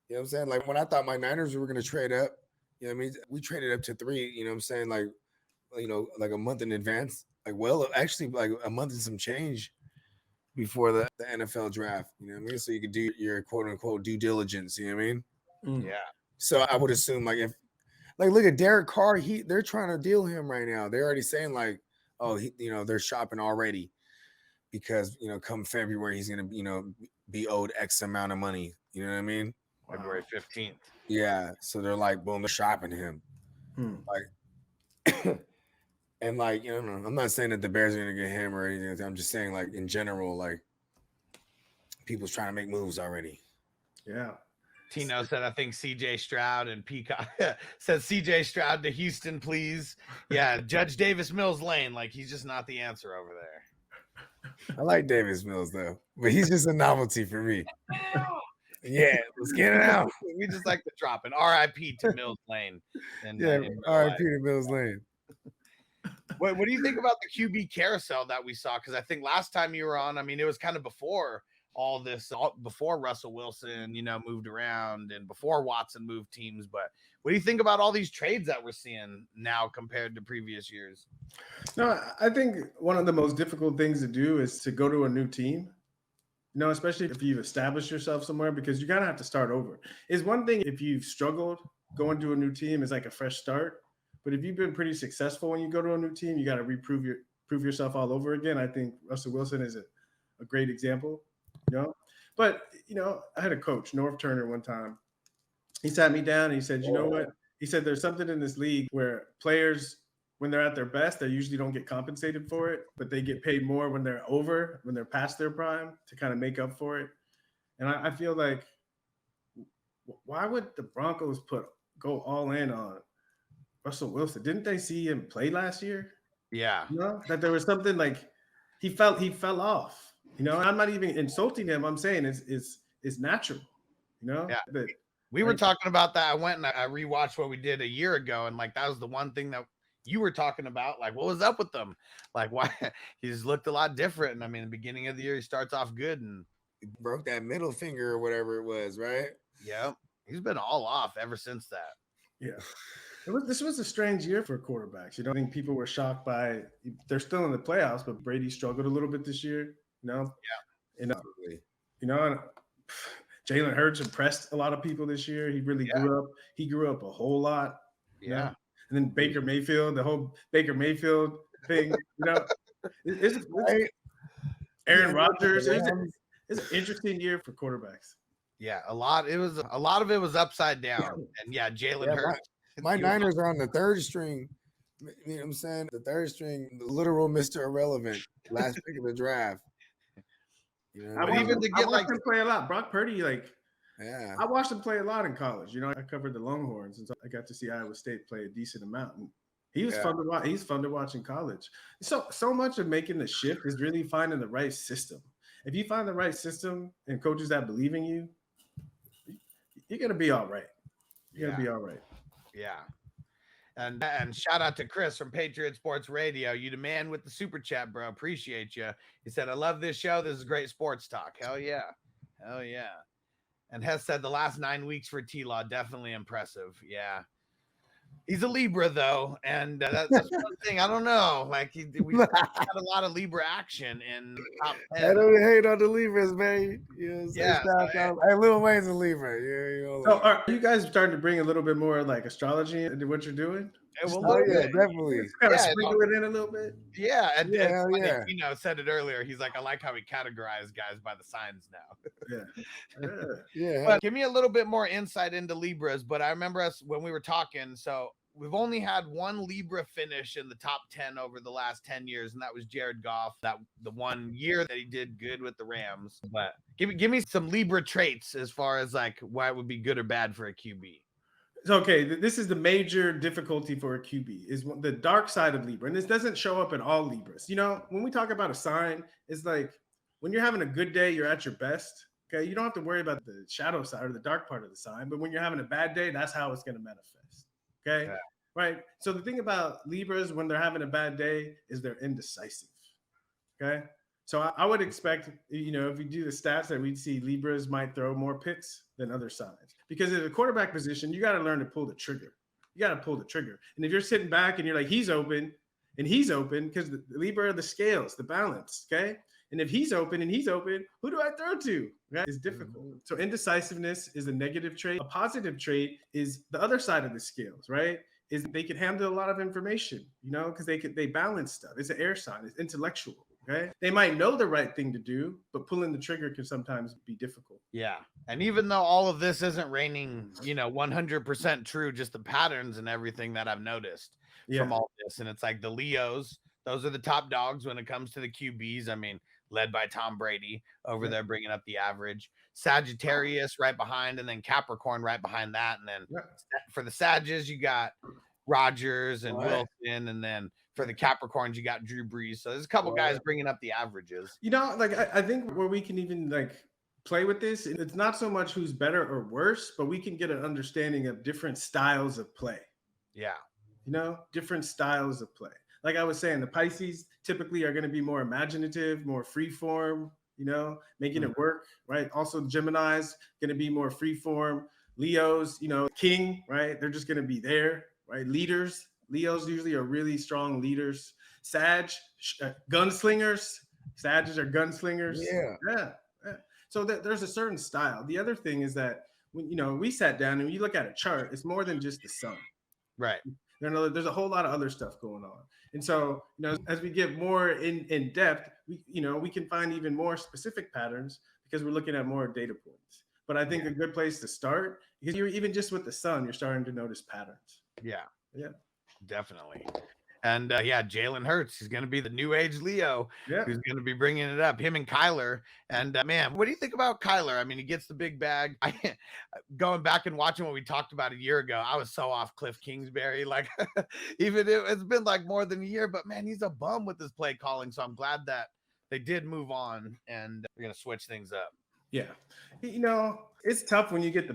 you know what I'm saying? Like when I thought my Niners were going to trade up, you know what I mean? We traded up to 3, you know what I'm saying? Like, like a month in advance. Like, well, actually like a month and some change before the NFL draft, you know what I mean? So you could do your quote unquote due diligence, you know what I mean? Yeah. So I would assume like if look at Derek Carr, they're trying to deal him right now. They're already saying like, oh, they're shopping already because come February he's gonna be owed X amount of money. You know what I mean? February 15th. Yeah. So they're like, boom, they're shopping him. Like and like, I'm not saying that the Bears are gonna get him or anything. I'm just saying like in general, like people's trying to make moves already. Yeah. Tino said, I think CJ Stroud and Peacock said CJ Stroud to Houston, please. Yeah, Judge Davis Mills Lane. Like, he's just not the answer over there. I like Davis Mills, though, but he's just a novelty for me. Yeah, let's get it out. We just like to drop an RIP to Mills Lane. And, RIP to Mills Lane. What do you think about the QB carousel that we saw? Because I think last time you were on, I mean, it was kind of before all this, before Russell Wilson, moved around and before Watson moved teams. But what do you think about all these trades that we're seeing now compared to previous years? No, I think one of the most difficult things to do is to go to a new team, especially if you've established yourself somewhere, because you're going to have to start over. It's one thing if you've struggled going to a new team, is like a fresh start. But if you've been pretty successful when you go to a new team, you got to prove yourself all over again. I think Russell Wilson is a great example. But I had a coach, Norv Turner, one time. He sat me down and he said, you know what? He said, there's something in this league where players, when they're at their best, they usually don't get compensated for it, but they get paid more when they're past their prime to kind of make up for it. And I feel like, why would the Broncos go all in on Russell Wilson? Didn't they see him play last year? Yeah. That there was something like he fell off. I'm not even insulting him. I'm saying it's natural. Yeah. We were talking about that. I went and I rewatched what we did a year ago, and like that was the one thing that you were talking about. Like, what was up with them? Like, why he's looked a lot different. And I mean, the beginning of the year he starts off good and he broke that middle finger or whatever it was, right? Yeah, he's been all off ever since that. Yeah. This was a strange year for quarterbacks. I think people were shocked by they're still in the playoffs, but Brady struggled a little bit this year. Yeah. And Jalen Hurts impressed a lot of people this year. He really grew up. He grew up a whole lot. Yeah. And then Baker Mayfield, the whole Baker Mayfield thing, it's Aaron Rodgers. It's an interesting year for quarterbacks. Yeah, a lot of it was upside down. And Jalen Hurts. My Niners are on the third string. You know what I'm saying? The third string, the literal Mr. Irrelevant, last pick of the draft. I watched him play a lot. Brock Purdy, I watched him play a lot in college. I covered the Longhorns, and so I got to see Iowa State play a decent amount. And he was fun to watch. He's fun to watch in college. So much of making the shift is really finding the right system. If you find the right system and coaches that believe in you, you're gonna be all right. You're gonna be all right. Yeah. And shout out to Chris from Patriot Sports Radio. You the man with the super chat, bro. Appreciate you. He said, I love this show. This is great sports talk. Hell yeah. Hell yeah. And Hess said the last 9 weeks for T-Law, definitely impressive. Yeah. He's a Libra though, and that's one thing. I don't know. Like we had a lot of Libra action in the top I 10. don't hate on the Libras, man. You know what I'm saying? Yeah, Hey, Lil Wayne's a Libra. Yeah, you know, So are you guys starting to bring a little bit more like astrology into what you're doing? well, oh yeah, bit. definitely. Kind of Yeah, sprinkle it in a little bit. Yeah, and Yeah, it's hell funny, yeah. you know, said it earlier. He's like, I like how we categorize guys by the signs now. Yeah. But give me a little bit more insight into Libras. But I remember us when we were talking. So we've only had one Libra finish in the top 10 over the last 10 years, and that was Jared Goff. That the one year that he did good with the Rams. But give me some Libra traits as far as like why it would be good or bad for a QB. Okay, this is the major difficulty for a QB is the dark side of Libra, and this doesn't show up in all Libras. You know, when we talk about a sign, it's like when you're having a good day, you're at your best. Okay, you don't have to worry about the shadow side or the dark part of the sign, but when you're having a bad day, that's how it's going to manifest. Okay, Yeah. right. So the thing about Libras when they're having a bad day is they're indecisive. Okay, so I would expect, you know, if we do the stats that we'd see Libras might throw more picks than other signs. Because in the quarterback position, you got to learn to pull the trigger. You got to pull the trigger. And if you're sitting back and you're like, he's open, because the Libra are the scales, the balance, okay? And if he's open and he's open, who do I throw to? Right? It's difficult. So indecisiveness is a negative trait. A positive trait is the other side of the scales, right? Is they can handle a lot of information, you know, because they balance stuff. It's an air sign. It's intellectual. Okay. They might know the right thing to do, but pulling the trigger can sometimes be difficult. Yeah. And even though all of this isn't raining, you know, 100% true, just the patterns and everything that I've noticed from all this. And it's like the Leos, those are the top dogs when it comes to the QBs. I mean, led by Tom Brady over there, bringing up the average. Sagittarius right behind, and then Capricorn right behind that. And then for the Sages, you got Rodgers and Wilson, and then for the Capricorns, you got Drew Brees. So there's a couple guys bringing up the averages. You know, like I think where we can even like play with this, it's not so much who's better or worse, but we can get an understanding of different styles of play. Yeah. You know, different styles of play. Like I was saying, the Pisces typically are going to be more imaginative, more free form, you know, making it work, right? Also, Gemini's going to be more free form. Leos, you know, king, right? They're just going to be there, right? Leaders. Leos usually are really strong leaders. Sag, gunslingers. Sages are gunslingers. Yeah. So there's a certain style. The other thing is that when, you know, we sat down and you look at a chart, it's more than just the sun. Right. There's a whole lot of other stuff going on. And so, you know, as we get more in depth, we can find even more specific patterns because we're looking at more data points. But I think a good place to start, because you're even just with the sun, you're starting to notice patterns. Yeah. Definitely. And Jalen Hurts, he's going to be the new age Leo who's going to be bringing it up, him and Kyler. And man, what do you think about Kyler? I mean, he gets the big bag. Going back and watching what we talked about a year ago, I was so off Cliff Kingsbury. Like, even it's been like more than a year, but man, he's a bum with his play calling. So I'm glad that they did move on and they're going to switch things up. Yeah. You know, it's tough when you get the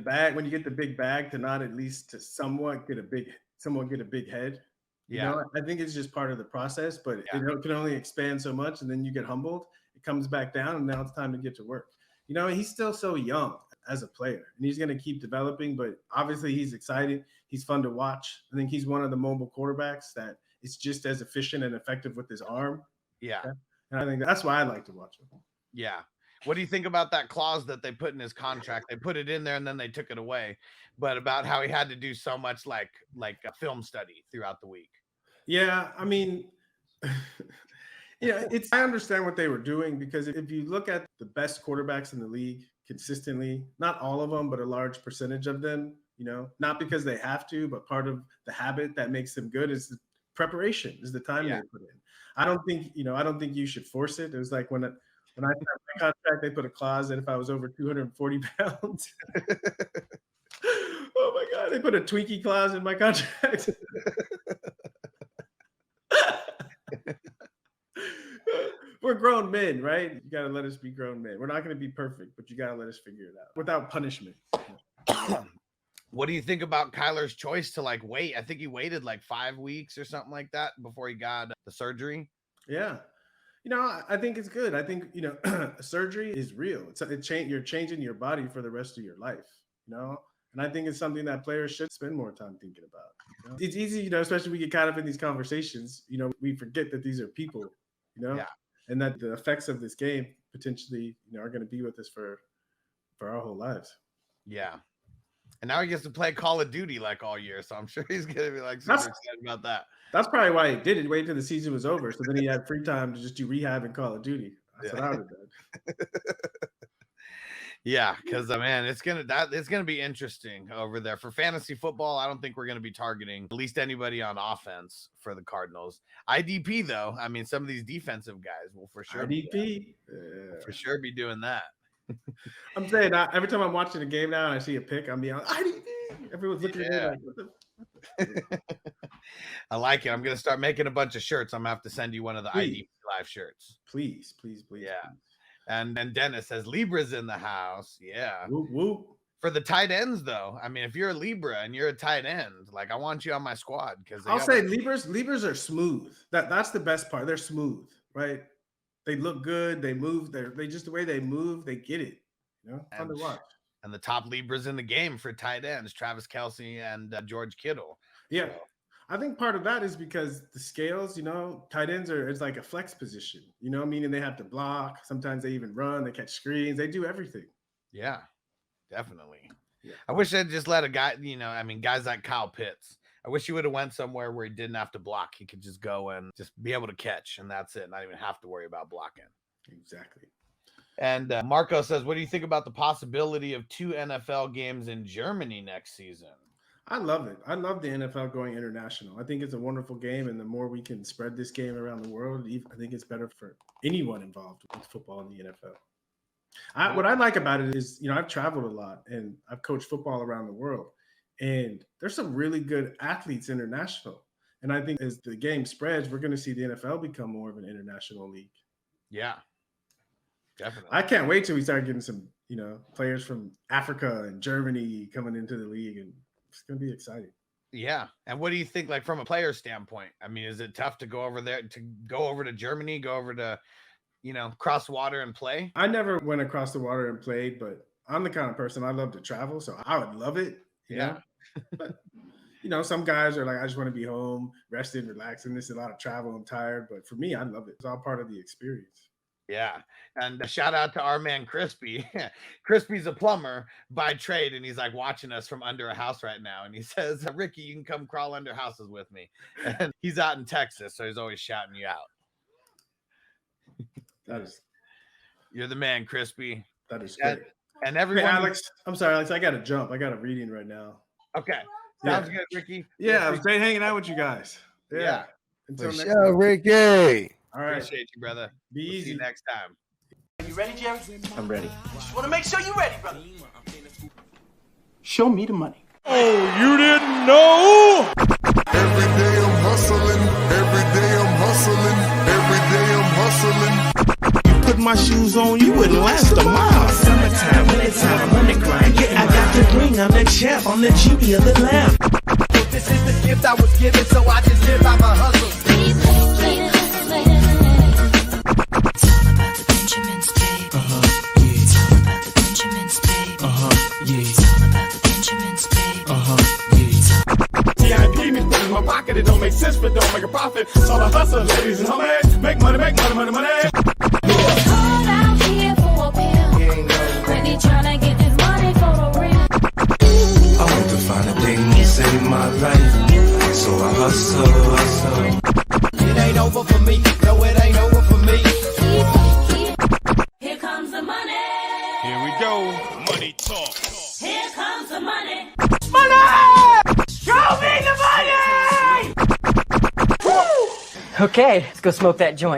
big bag to not at least to somewhat get a big head. You know, I think it's just part of the process, but it can only expand so much, and then you get humbled. It comes back down, and now it's time to get to work. You know, he's still so young as a player, and he's going to keep developing, but obviously he's exciting. He's fun to watch. I think he's one of the mobile quarterbacks that is just as efficient and effective with his arm. Yeah. Okay? And I think that's why I like to watch him. Yeah. What do you think about that clause that they put in his contract? They put it in there and then they took it away, but about how he had to do so much like a film study throughout the week. Yeah, I mean, I understand what they were doing, because if you look at the best quarterbacks in the league consistently, not all of them, but a large percentage of them, you know, not because they have to, but part of the habit that makes them good is the preparation, is the time they put in. I don't think you should force it. It was like when I signed my contract, they put a clause that if I was over 240 pounds, oh my God, they put a Twinkie clause in my contract. We're grown men, right? You got to let us be grown men. We're not going to be perfect, but you got to let us figure it out without punishment. What do you think about Kyler's choice to like wait? I think he waited like 5 weeks or something like that before he got the surgery. Yeah. You know, I think it's good. I think, you know, surgery is real. You're changing your body for the rest of your life, you know? And I think it's something that players should spend more time thinking about. You know? It's easy, especially we get caught up in these conversations, we forget that these are people, Yeah. and that the effects of this game potentially, are going to be with us for our whole lives. Yeah. And now he gets to play Call of Duty like all year. So I'm sure he's going to be like super excited about that. That's probably why he did it. Wait till the season was over. So then he had free time to just do rehab and Call of Duty. That's what I would have done. Yeah, because man, it's gonna be interesting over there for fantasy football. I don't think we're gonna be targeting at least anybody on offense for the Cardinals. IDP though, I mean, some of these defensive guys will for sure IDP for sure be doing that. I'm saying every time I'm watching a game now and I see a pick, I'm beyond IDP. Everyone's looking at me like, what the? I like it. I'm gonna start making a bunch of shirts. I'm gonna have to send you one of the IDP live shirts. Please. Yeah. And Dennis says Libra's in the house. Yeah. Whoop, whoop. For the tight ends, though, I mean, if you're a Libra and you're a tight end, like I want you on my squad because I'll say Libras are smooth. That's the best part. They're smooth, right? They look good. They move. They just the way they move, they get it. Fun to watch. And the top Libras in the game for tight ends, Travis Kelce and George Kittle. Yeah. So. I think part of that is because the scales, tight ends it's like a flex position, meaning they have to block. Sometimes they even run, they catch screens, they do everything. Yeah, definitely. Yeah. I wish I'd just let a guy, guys like Kyle Pitts. I wish he would have went somewhere where he didn't have to block. He could just go and just be able to catch, and that's it. Not even have to worry about blocking. Exactly. And Marco says, what do you think about the possibility of 2 NFL games in Germany next season? I love it. I love the NFL going international. I think it's a wonderful game, and the more we can spread this game around the world, I think it's better for anyone involved with football in the NFL. What I like about it is, I've traveled a lot, and I've coached football around the world, and there's some really good athletes international. And I think as the game spreads, we're going to see the NFL become more of an international league. Yeah, definitely. I can't wait till we start getting some, players from Africa and Germany coming into the league, and it's going to be exciting. Yeah. And what do you think, like from a player standpoint? I mean, is it tough to go over there, to go over to Germany, go over to, cross water and play? I never went across the water and played, but I'm the kind of person I love to travel. So I would love it. You know? But, some guys are like, I just want to be home, rested, relaxing. This is a lot of travel. I'm tired. But for me, I love it. It's all part of the experience. Yeah. And shout out to our man, Crispy. Crispy's a plumber by trade, and he's like watching us from under a house right now. And he says, Ricky, you can come crawl under houses with me. And he's out in Texas, so he's always shouting you out. You're the man, Crispy. That is great. And everyone. Hey, Alex, I'm sorry, Alex. I got to jump. I got a reading right now. Okay. Sounds good, Ricky. Yeah, it was great hanging out with you guys. Yeah. Until next time. Ricky. All right. Appreciate you, brother. Be easy. See you next time. Are you ready, Jerry? I'm ready. Just want to make sure you're ready, brother. Show me the money. Oh, you didn't know? Every day I'm hustling. Every day I'm hustling. Every day I'm hustling. You put my shoes on, you wouldn't last a mile. Summertime, wintertime, I'm on the grind. Yeah, I got the ring, I'm the champ, I'm the genie of the lamp. This is the gift I was given, so I just live by my hustle. It's all about the Benjamins, baby. Yeah. It's all about the Benjamins, baby. Yeah. It's all about the Benjamins, baby. Yeah. TIP me put in my pocket, it don't make sense, but don't make a profit. It's all a hustle, ladies and homies. Make money, money. It's hard out here for a pill. Really tryna get this money for the real. I want to find a thing to save my life, so I hustle. It ain't over for me. No, it ain't over for me. Here comes the money. Here we go. Money talk. Here comes the money. Show me the money! Okay, let's go smoke that joint.